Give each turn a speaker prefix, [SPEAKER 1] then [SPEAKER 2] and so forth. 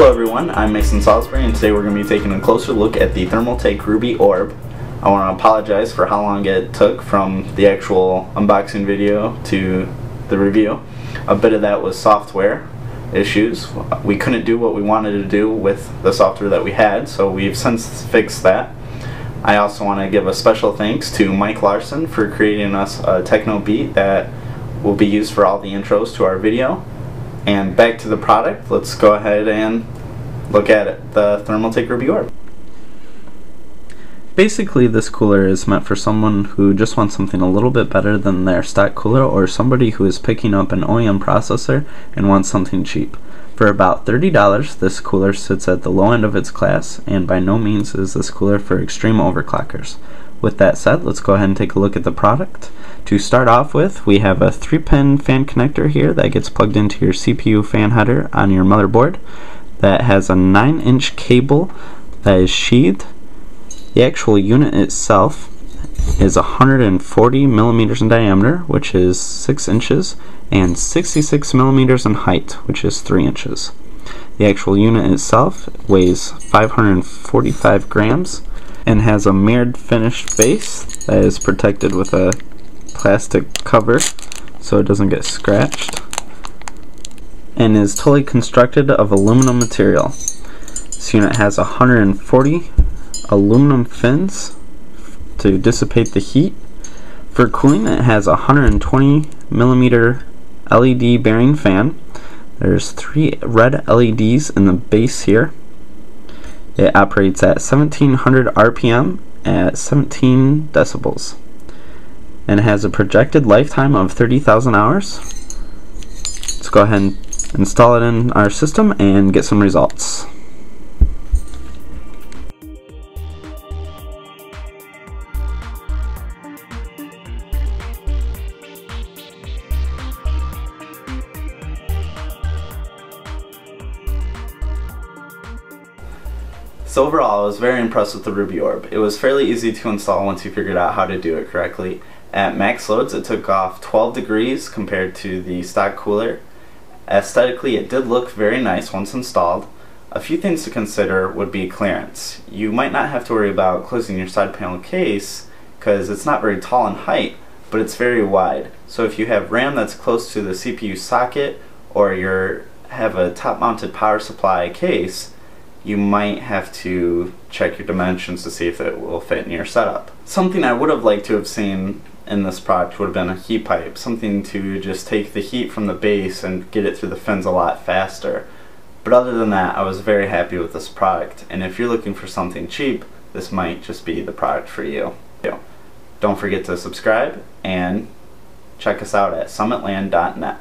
[SPEAKER 1] Hello everyone, I'm Mason Salisbury, and today we're going to be taking a closer look at the Thermaltake Ruby Orb. I want to apologize for how long it took from the actual unboxing video to the review. A bit of that was software issues. We couldn't do what we wanted to do with the software that we had, so we've since fixed that. I also want to give a special thanks to Mike Larson for creating us a techno beat that will be used for all the intros to our video. And back to the product, let's go ahead and look at it, the Thermaltake Ruby Orb. Basically, this cooler is meant for someone who just wants something a little bit better than their stock cooler, or somebody who is picking up an OEM processor and wants something cheap. For about $30, this cooler sits at the low end of its class, and by no means is this cooler for extreme overclockers. With that said, let's go ahead and take a look at the product. To start off with, we have a 3-pin fan connector here that gets plugged into your CPU fan header on your motherboard. That has a 9-inch cable that is sheathed. The actual unit itself is 140 millimeters in diameter, which is 6 inches, and 66 millimeters in height, which is 3 inches. The actual unit itself weighs 545 grams and has a mirrored finished base that is protected with a plastic cover so it doesn't get scratched, and is totally constructed of aluminum material. This unit has 140 aluminum fins to dissipate the heat. For cooling, it has a 120 millimeter LED bearing fan. There's 3 red LEDs in the base here. It operates at 1700 RPM at 17 decibels. And it has a projected lifetime of 30,000 hours. Let's go ahead and install it in our system and get some results. So overall, I was very impressed with the Ruby Orb. It was fairly easy to install once you figured out how to do it correctly. At max loads, it took off 12 degrees compared to the stock cooler. Aesthetically, it did look very nice once installed. A few things to consider would be clearance. You might not have to worry about closing your side panel case because it's not very tall in height, but it's very wide. So if you have RAM that's close to the CPU socket, or you have a top-mounted power supply case, you might have to check your dimensions to see if it will fit in your setup. Something I would have liked to have seen in this product would have been a heat pipe, something to just take the heat from the base and get it through the fins a lot faster. But other than that, I was very happy with this product, and if you're looking for something cheap, this might just be the product for you. Don't forget to subscribe and check us out at summitland.net.